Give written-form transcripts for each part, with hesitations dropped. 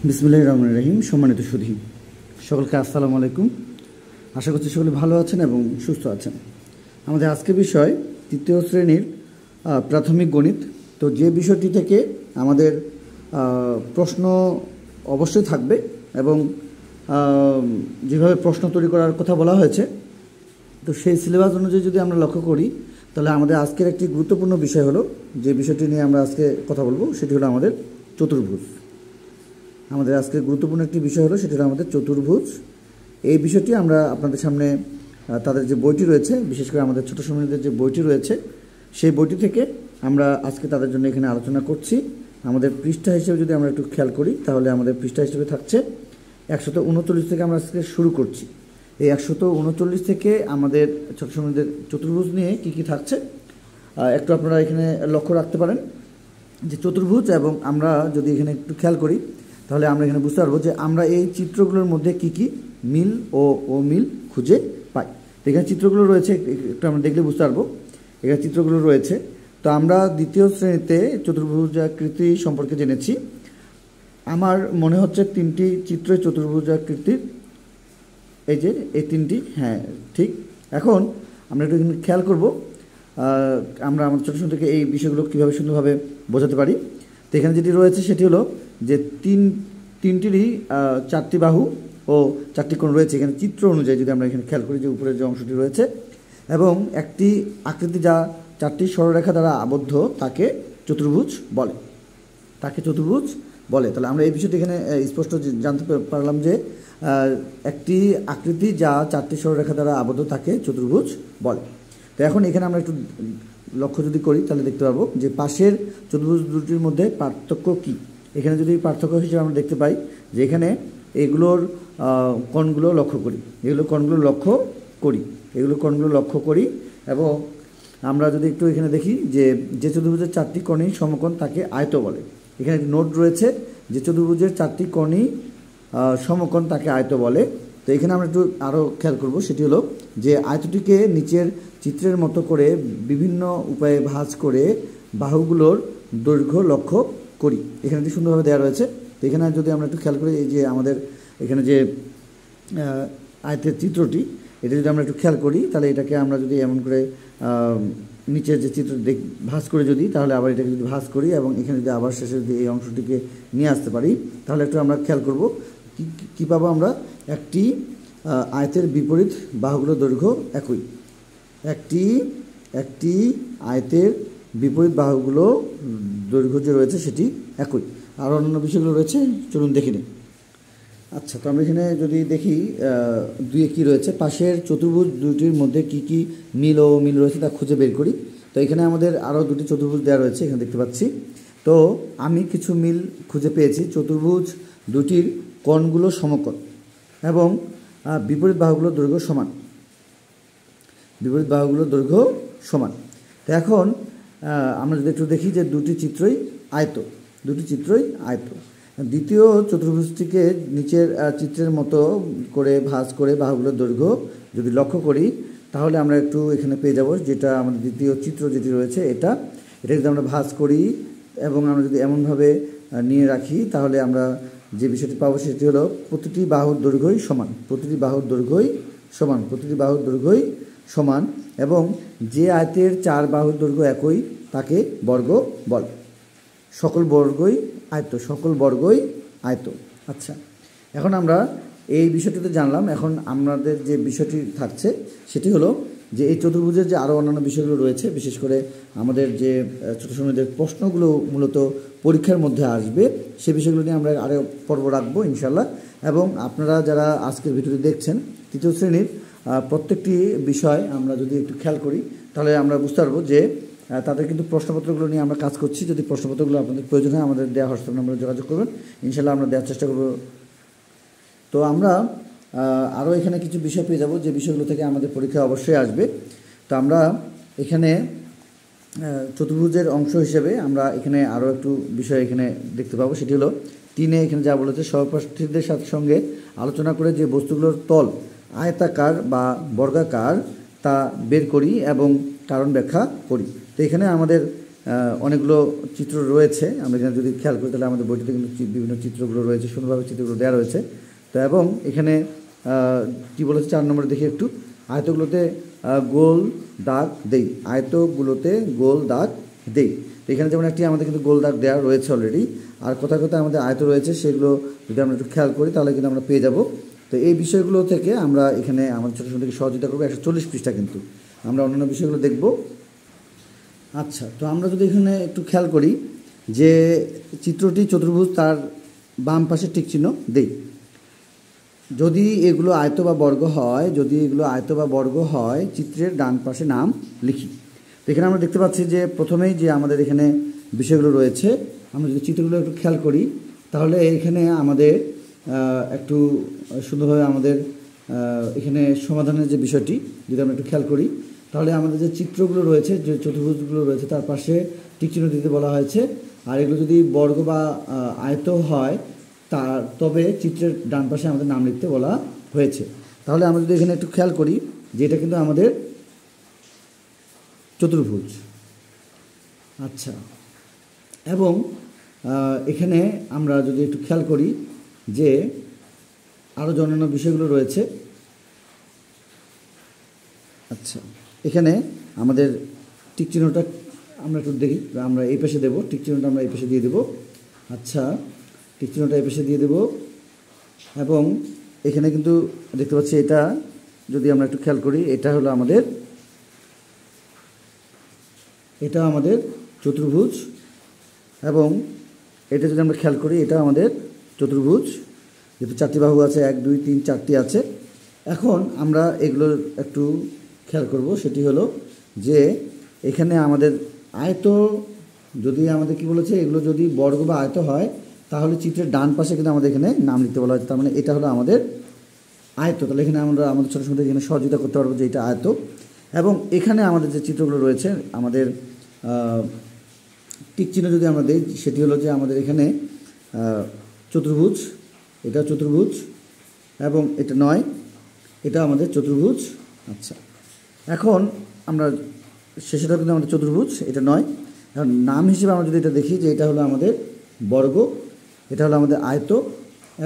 বিসমিল্লাহির রহমানির রহিম। সম্মানিত সুধী সকলকে আসসালামু আলাইকুম। আশা করছি সকলে ভালো আছেন এবং সুস্থ আছেন। আমাদের আজকের বিষয় তৃতীয় শ্রেণীর প্রাথমিক গণিত। তো যে বিষয়টি থেকে আমাদের প্রশ্ন অবশ্যই থাকবে এবং যেভাবে প্রশ্ন তৈরি করার কথা বলা হয়েছে, তো সেই সিলেবাস অনুযায়ী যদি আমরা লক্ষ্য করি, তাহলে আমাদের আজকের একটি গুরুত্বপূর্ণ বিষয় হলো, যে বিষয়টি নিয়ে আমরা আজকে কথা বলবো সেটি হলো আমাদের চতুর্ভুজ। আমাদের আজকে গুরুত্বপূর্ণ একটি বিষয় হলো সেটি হলো আমাদের চতুর্ভুজ। এই বিষয়টি আমরা আপনাদের সামনে তাদের যে বইটি রয়েছে, বিশেষ করে আমাদের ছোট শ্রেণীদের যে বইটি রয়েছে, সেই বইটি থেকে আমরা আজকে তাদের জন্য এখানে আলোচনা করছি। আমাদের পৃষ্ঠা হিসেবে যদি আমরা একটু খেয়াল করি, তাহলে আমাদের পৃষ্ঠা হিসেবে থাকছে 139 থেকে আমরা আজকে শুরু করছি। এই 139 থেকে আমাদের ছোট শ্রেণীদের চতুর্ভুজ নিয়ে কী কী থাকছে একটু আপনারা এখানে লক্ষ্য রাখতে পারেন। যে চতুর্ভুজ, এবং আমরা যদি এখানে একটু খেয়াল করি, তাহলে আমরা এখানে বুঝতে পারবো যে আমরা এই চিত্রগুলোর মধ্যে কি কি মিল ও অমিল খুঁজে পাই। এখানে চিত্রগুলো রয়েছে, একটু আমরা দেখলে বুঝতে পারবো এখানে চিত্রগুলো রয়েছে। তো আমরা দ্বিতীয় শ্রেণীতে চতুর্ভুজাকৃতি সম্পর্কে জেনেছি। আমার মনে হচ্ছে তিনটি চিত্র চতুর্ভুজাকৃতির, এই যে এই তিনটি, হ্যাঁ ঠিক। এখন আমরা একটু খেয়াল করব আমরা আমাদের ছোটো ছোটো থেকে এই বিষয়গুলো কীভাবে সুন্দরভাবে বোঝাতে পারি। তো এখানে যেটি রয়েছে সেটি হলো যে তিনটিরই চারটি বাহু ও চারটি কোণ রয়েছে। এখানে চিত্র অনুযায়ী যদি আমরা এখানে খেয়াল করি, যে উপরের যে অংশটি রয়েছে এবং একটি আকৃতি যা চারটি সরলরেখা দ্বারা আবদ্ধ, তাকে চতুর্ভুজ বলে, তাহলে আমরা এই বিষয়টি এখানে স্পষ্ট জানতে পারলাম যে একটি আকৃতি যা চারটি সরলরেখা দ্বারা আবদ্ধ, তাকে চতুর্ভুজ বলে। তো এখন এখানে আমরা একটু লক্ষ্য যদি করি, তাহলে দেখতে পাবো যে পাশের চতুর্ভুজ দুটির মধ্যে পার্থক্য কী। এখানে যদি পার্থক্য হিসেবে আমরা দেখতে পাই যে এখানে এগুলোর কোণগুলো লক্ষ্য করি, এবং আমরা যদি একটু এখানে দেখি যে চতুর্ভুজের চারটি কোণই সমকোণ, তাকে আয়ত বলে। এখানে একটি নোট রয়েছে যে চতুর্ভুজের চারটি কোণই সমকোণ, তাকে আয়ত বলে। তো এখানে আমরা একটু আরও খেয়াল করব, সেটি হলো যে আয়তটিকে নিচের চিত্রের মতো করে বিভিন্ন উপায়ে ভাঁজ করে বাহুগুলোর দৈর্ঘ্য লক্ষ্য করি। এখানে একটি সুন্দরভাবে দেওয়া রয়েছে। তো এখানে যদি আমরা একটু খেয়াল করি, এই যে আমাদের এখানে যে আয়তের চিত্রটি, এটা যদি আমরা একটু খেয়াল করি, তাহলে এটাকে আমরা যদি এমন করে নিচের যে চিত্র ভাঁজ করে যদি, তাহলে আবার এটাকে যদি ভাঁজ করি এবং এখানে যদি আবার শেষে যদি এই অংশটিকে নিয়ে আসতে পারি, তাহলে একটু আমরা খেয়াল করব কী পাবো আমরা। একটি আয়তের বিপরীত বাহুগুলোর দৈর্ঘ্য একই, একটি আয়তের বিপরীত বাহুগুলো দৈর্ঘ্য যে রয়েছে সেটি একই। আর অন্যান্য বিষয়গুলো রয়েছে, চলুন দেখে নিই। আচ্ছা, তো আমরা এখানে যদি দেখি দুয়ে কী রয়েছে, পাশের চতুর্ভুজ দুটির মধ্যে কি কি মিল ও অমিল রয়েছে তা খুঁজে বের করি। তো এখানে আমাদের আরও দুটি চতুর্ভুজ দেওয়া রয়েছে, এখানে দেখতে পাচ্ছি। তো আমি কিছু মিল খুঁজে পেয়েছি। চতুর্ভুজ দুটির কোণগুলো সমকোণ এবং বিপরীত বাহুগুলোর দৈর্ঘ্য সমান। তো এখন আমরা যদি একটু দেখি যে দুটি চিত্রই আয়ত। দ্বিতীয় চতুর্ভুজটিকে নিচের চিত্রের মতো করে ভাঁজ করে বাহুগুলোর দৈর্ঘ্য যদি লক্ষ্য করি, তাহলে আমরা একটু এখানে পেয়ে যাব যেটা আমাদের দ্বিতীয় চিত্র যেটি রয়েছে, এটা যদি আমরা ভাঁজ করি এবং আমরা যদি এমনভাবে নিয়ে রাখি, তাহলে আমরা যে বিষয়টি পাবো সেটি হলো প্রতিটি বাহুর দৈর্ঘ্যই সমান, এবং যে আয়তের চার বাহুর দৈর্ঘ্য একই, তাকে বর্গ বলে। সকল বর্গই আয়ত। আচ্ছা, এখন আমরা এই বিষয়টিতে জানলাম। এখন আমাদের যে বিষয়টি থাকছে সেটি হলো যে এই চতুর্ভুজের যে আরও অন্যান্য বিষয়গুলো রয়েছে, বিশেষ করে আমাদের যে ছোটো সময়দের প্রশ্নগুলো মূলত পরীক্ষার মধ্যে আসবে, সে বিষয়গুলো নিয়ে আমরা আরও পর্ব রাখবো ইনশাল্লাহ। এবং আপনারা যারা আজকের ভিডিওটি দেখছেন, তৃতীয় শ্রেণীর প্রত্যেকটি বিষয় আমরা যদি একটু খেয়াল করি, তাহলে আমরা বুঝতে পারবো যে তাদের কিন্তু প্রশ্নপত্রগুলো নিয়ে আমরা কাজ করছি। যদি প্রশ্নপত্রগুলো আপনাদের প্রয়োজন হয়, আমাদের দেওয়া হোয়াটসঅ্যাপ নম্বরে যোগাযোগ করবেন, ইনশাল্লাহ আমরা দেওয়ার চেষ্টা করব। তো আমরা আরও এখানে কিছু বিষয় পেয়ে যাব, যে বিষয়গুলো থেকে আমাদের পরীক্ষা অবশ্যই আসবে। তো আমরা এখানে চতুর্ভুজের অংশ হিসেবে আমরা এখানে আরও একটু বিষয় এখানে দেখতে পাবো, সেটি হলো 3 এখানে যা বলেছে, সহপাঠীদের সঙ্গে আলোচনা করে যে বস্তুগুলোর তল আয়তাকার বা বর্গাকার তা বের করি এবং কারণ ব্যাখ্যা করি। তো এখানে আমাদের অনেকগুলো চিত্র রয়েছে। আমরা এখানে যদি খেয়াল করি তাহলে আমাদের বইটিতে কিন্তু বিভিন্ন চিত্রগুলো রয়েছে, সুন্দরভাবে চিত্রগুলো দেওয়া রয়েছে। তো এবং এখানে কী বলেছে 4 নম্বরে দেখি একটু, আয়তগুলোতে গোল দাগ দেই, আয়তগুলোতে গোল দাগ দেই। তো এখানে যেমন একটি আমাদের কিন্তু গোল দাগ দেওয়া রয়েছে অলরেডি, আর কোথায় কোথায় আমাদের আয়ত রয়েছে সেগুলো যদি আমরা একটু খেয়াল করি তাহলে কিন্তু আমরা পেয়ে যাব। তো এই বিষয়গুলো থেকে আমরা এখানে আমাদের ছোটো ছোটো থেকে সহযোগিতা করবো। 140 পৃষ্ঠা কিন্তু আমরা অন্যান্য বিষয়গুলো দেখব। আচ্ছা, তো আমরা যদি এখানে একটু খেয়াল করি যে চিত্রটি চতুর্ভুজ, তার বাম পাশে টিক চিহ্ন দেই। যদি এগুলো আয়ত বা বর্গ হয়, যদি এগুলো আয়ত বা বর্গ হয়, চিত্রের ডান পাশে নাম লিখি। তো এখানে আমরা দেখতে পাচ্ছি যে প্রথমেই যে আমাদের এখানে বিষয়গুলো রয়েছে, আমরা যদি চিত্রগুলো একটু খেয়াল করি তাহলে এখানে আমাদের একটু সুন্দরভাবে আমাদের এখানে সমাধানের যে বিষয়টি যদি আমরা একটু খেয়াল করি তাহলে আমাদের যে চিত্রগুলো রয়েছে, যে চতুর্ভুজগুলো রয়েছে তার পাশে টিক চিহ্ন দিতে বলা হয়েছে। আর এগুলো যদি বর্গ বা আয়ত হয় তবে চিত্রের ডান পাশে আমাদের নাম লিখতে বলা হয়েছে। তাহলে আমরা যদি এখানে একটু খেয়াল করি যে এটা কিন্তু আমাদের চতুর্ভুজ। আচ্ছা, এবং এখানে আমরা যদি একটু খেয়াল করি যে আরও যে অন্যান্য বিষয়গুলো রয়েছে। আচ্ছা, এখানে আমাদের টিক চিহ্নটা আমরা একটু দেখি, আমরা এই পাশে দেবো, টিক চিহ্নটা আমরা এই পাশে দিয়ে দেবো। আচ্ছা, টিক চিহ্নটা এই পাশে দিয়ে দেবো। এবং এখানে কিন্তু দেখতে পাচ্ছি এটা যদি আমরা একটু খেয়াল করি এটা হলো আমাদের, এটা আমাদের চতুর্ভুজ। এবং এটা যদি আমরা খেয়াল করি এটা আমাদের চতুর্ভুজ, যেহেতু 4টি বাহু আছে, 1 2 3 4টি আছে। এখন আমরা এগুলোর একটু খেয়াল করব, সেটি হলো যে এখানে আমাদের আয়ত যদি আমাদের কি বলেছে, এগুলো যদি বর্গ বা আয়ত হয় তাহলে চিত্রের ডান পাশে কিন্তু আমাদের এখানে নাম লিখতে বলা হয়েছে। তার মানে এটা হলো আমাদের আয়ত। তাহলে এখানে আমরা আমাদের ছোটো ছোটো এখানে সহযোগিতা করতে পারবো যে এটা আয়ত। এবং এখানে আমাদের যে চিত্রগুলো রয়েছে, আমাদের টিক চিহ্ন যদি আমরা দিই সেটি হলো যে আমাদের এখানে চতুর্ভুজ, এটা চতুর্ভুজ, এবং এটা নয়, এটা আমাদের চতুর্ভুজ। আচ্ছা, এখন আমরা শেষেটা কিন্তু আমাদের চতুর্ভুজ, এটা নয়। এখন নাম হিসেবে আমরা যদি এটা দেখি যে এটা হলো আমাদের বর্গ, এটা হলো আমাদের আয়ত,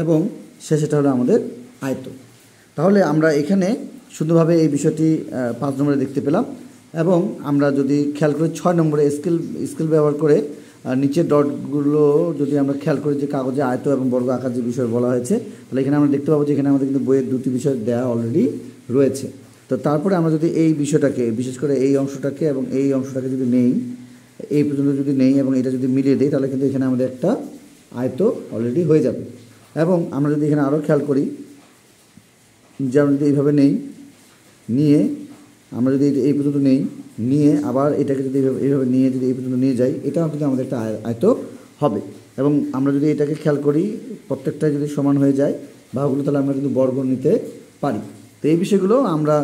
এবং শেষেটা হলো আমাদের আয়ত। তাহলে আমরা এখানে সুন্দরভাবে এই বিষয়টি 5 নম্বরে দেখতে পেলাম। এবং আমরা যদি খেয়াল করি 6 নম্বরে স্কেল ব্যবহার করে নিচের ডটগুলো যদি আমরা খেয়াল করি যে কাগজে আয়ত এবং বর্গ আকার যে বিষয় বলা হয়েছে, তাহলে এখানে আমরা দেখতে পাবো যে এখানে আমাদের কিন্তু বইয়ের 2টি বিষয় দেওয়া অলরেডি রয়েছে। তো তারপরে আমরা যদি এই বিষয়টাকে, বিশেষ করে এই অংশটাকে এবং এই অংশটাকে যদি নেই, এই পর্যন্ত যদি নেই এবং এটা যদি মিলিয়ে দিই তাহলে কিন্তু এখানে আমাদের একটা আয়ত অলরেডি হয়ে যাবে। এবং আমরা যদি এখানে আরও খেয়াল করি যে আমরা যদি এইভাবে নেই, নিয়ে আমরা যদি এই পর্যন্ত নেই, নিয়ে আবার এটাকে যদি এইভাবে নিয়ে যদি এই পর্যন্ত নিয়ে যাই, এটাও কিন্তু আমাদের একটা আয়ত হবে। এবং আমরা যদি এটাকে খেয়াল করি প্রত্যেকটা যদি সমান হয়ে যায় বাহুগুলো, তাহলে আমরা কিন্তু বর্গ নিতে পারি। তো এই বিষয়গুলো আমরা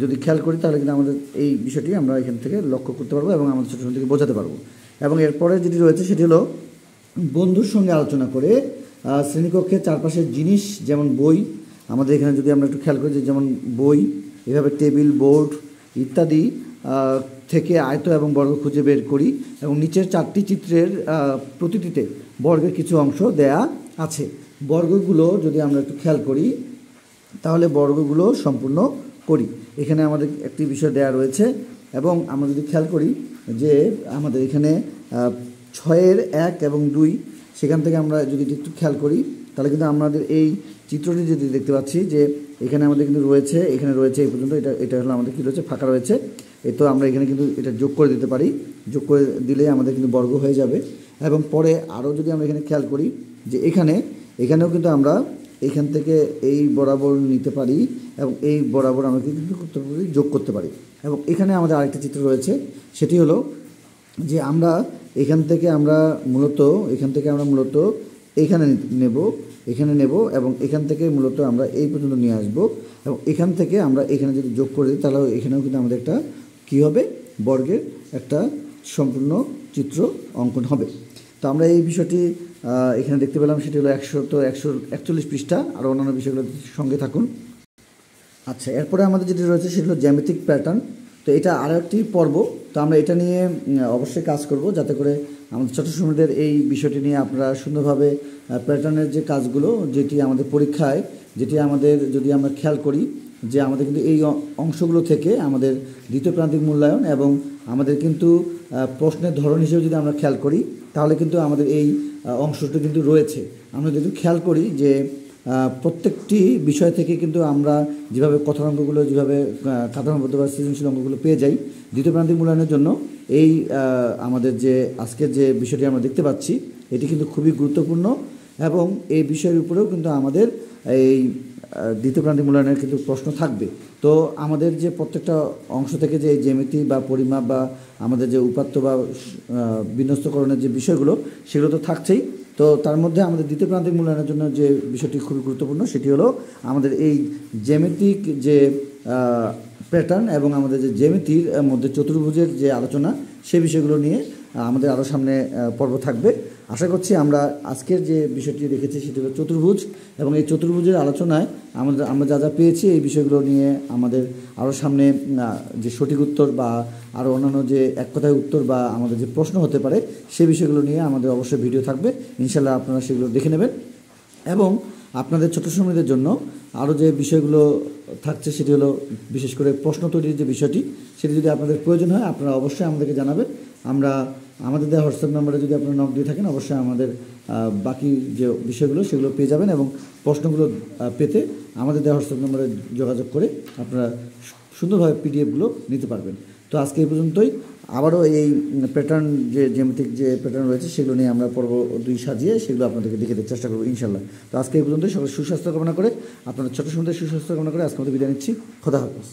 যদি খেয়াল করি তাহলে কিন্তু আমাদের এই বিষয়টি আমরা এখান থেকে লক্ষ্য করতে পারবো এবং আমাদের ছোটো ছোটো থেকে বোঝাতে পারবো। এবং এরপরে যেটি রয়েছে সেটি হলো বন্ধুর সঙ্গে আলোচনা করে শ্রেণীকক্ষের চারপাশের জিনিস, যেমন বই, আমাদের এখানে যদি আমরা একটু খেয়াল করি যে যেমন বই, এভাবে টেবিল, বোর্ড ইত্যাদি থেকে আয়ত এবং বর্গ খুঁজে বের করি। এবং নিচের 4টি চিত্রের প্রতিটিতে বর্গের কিছু অংশ দেয়া আছে। বর্গগুলো যদি আমরা একটু খেয়াল করি তাহলে বর্গগুলো সম্পূর্ণ করি। এখানে আমাদের একটি বিষয় দেয়া রয়েছে। এবং আমরা যদি খেয়াল করি যে আমাদের এখানে 6-এর 1 এবং 2, সেখান থেকে আমরা যদি একটু খেয়াল করি তাহলে কিন্তু আমাদের এই চিত্রটি যদি দেখতে পাচ্ছি যে এখানে আমাদের কিন্তু রয়েছে, এখানে রয়েছে এই পর্যন্ত, এটা হলো আমাদের কী রয়েছে, ফাঁকা রয়েছে। তো আমরা এখানে কিন্তু এটা যোগ করে দিতে পারি, যোগ করে দিলে আমাদের কিন্তু বর্গ হয়ে যাবে। এবং পরে আরও যদি আমরা এখানে খেয়াল করি যে এখানেও কিন্তু আমরা এখান থেকে এই বরাবর নিতে পারি এবং এই বরাবর আমরা কিন্তু করতে পারি, যোগ করতে পারি। এবং এখানে আমাদের আরেকটা চিত্র রয়েছে, সেটি হলো যে আমরা এখান থেকে আমরা মূলত এখানে নেব এবং এখান থেকে মূলত আমরা এই পর্যন্ত নিয়ে আসব। এবং এখান থেকে আমরা এখানে যদি যোগ করে দিই তাহলে এখানেও কিন্তু আমাদের একটা কী হবে, বর্গের একটা সম্পূর্ণ চিত্র অঙ্কন হবে। তো আমরা এই বিষয়টি এখানে দেখতে পেলাম, সেটি হলো 141 পৃষ্ঠা। আর অন্যান্য বিষয়গুলোর সঙ্গে থাকুন। আচ্ছা, এরপরে আমাদের যেটি রয়েছে সেটি হলো জ্যামিতিক প্যাটার্ন তো এটা আরও একটি পর্ব। তো আমরা এটা নিয়ে অবশ্যই কাজ করব, যাতে করে আমাদের ছোট শ্রমিকদের এই বিষয়টি নিয়ে আপনারা সুন্দরভাবে প্যাটার্নের যে কাজগুলো, যেটি আমাদের পরীক্ষায়, যেটি আমাদের যদি আমরা খেয়াল করি যে আমাদের কিন্তু এই অংশগুলো থেকে আমাদের দ্বিতীয় প্রান্তিক মূল্যায়ন এবং আমাদের কিন্তু প্রশ্নের ধরন হিসেবে যদি আমরা খেয়াল করি, তাহলে কিন্তু আমাদের এই অংশটি কিন্তু রয়েছে। আমরা যদি খেয়াল করি যে প্রত্যেকটি বিষয় থেকে কিন্তু আমরা যেভাবে কথার অঙ্কগুলো, যেভাবে কাঠামোবদ্ধ বা সৃজনশীল অঙ্কগুলো পেয়ে যাই, দ্বিতীয় প্রান্তিক মূল্যায়নের জন্য এই আমাদের যে আজকের যে বিষয়টি আমরা দেখতে পাচ্ছি, এটি কিন্তু খুবই গুরুত্বপূর্ণ এবং এই বিষয়ের উপরেও কিন্তু আমাদের এই দ্বিতীয় প্রান্তিক মূল্যায়নের কিন্তু প্রশ্ন থাকবে। তো আমাদের যে প্রত্যেকটা অংশ থেকে যে জ্যামিতি বা পরিমাপ বা আমাদের যে উপাত্ত বা বিন্যস্তকরণের যে বিষয়গুলো, সেগুলো তো থাকছেই। তো তার মধ্যে আমাদের দ্বিতীয় প্রান্তিক মূল্যায়নের জন্য যে বিষয়টি খুবই গুরুত্বপূর্ণ, সেটি হলো আমাদের এই জ্যামিতিক যে প্যাটার্ন এবং আমাদের যে জ্যামিতির মধ্যে চতুর্ভুজের যে আলোচনা, সেই বিষয়গুলো নিয়ে আমাদের আরও সামনে পর্ব থাকবে। আশা করছি আমরা আজকের যে বিষয়টি দেখেছি সেটি হলো চতুর্ভুজ, এবং এই চতুর্ভুজের আলোচনায় আমরা যা যা পেয়েছি এই বিষয়গুলো নিয়ে আমাদের আরও সামনে যে সঠিক উত্তর বা আরও অন্যান্য যে এক কথায় উত্তর বা আমাদের যে প্রশ্ন হতে পারে, সেই বিষয়গুলো নিয়ে আমাদের অবশ্যই ভিডিও থাকবে। ইনশাল্লাহ আপনারা সেগুলো দেখে নেবেন। এবং আপনাদের ছোট শ্রমিকদের জন্য আরও যে বিষয়গুলো থাকছে সেটি হলো বিশেষ করে প্রশ্ন তৈরির যে বিষয়টি, সেটি যদি আপনাদের প্রয়োজন হয় আপনারা অবশ্যই আমাদেরকে জানাবেন। আমরা আমাদের দেওয়া হোয়াটসঅ্যাপ নাম্বারে যদি আপনারা নক দিয়ে থাকেন, অবশ্যই আমাদের বাকি যে বিষয়গুলো সেগুলো পেয়ে যাবেন, এবং প্রশ্নগুলো পেতে আমাদের দেওয়া হোয়াটসঅ্যাপ নাম্বারে যোগাযোগ করে আপনারা সুন্দরভাবে পিডিএফগুলো নিতে পারবেন। তো আজকে এই পর্যন্তই। আবারও এই প্যাটার্ন যে জ্যামিতিক যে প্যাটার্ন রয়েছে সেগুলো নিয়ে আমরা পর্ব 2 সাজিয়ে সেগুলো আপনাদেরকে দেখে দেওয়ার চেষ্টা করবো ইনশাল্লাহ। তো আজকে এই পর্যন্তই। সকল সুস্বাস্থ্য কামনা করে, আপনাদের ছোট সুন্দর সুস্বাস্থ্য কামনা করে আজকে আমাদের বিদায় নিচ্ছি। খোদা হাফেজ।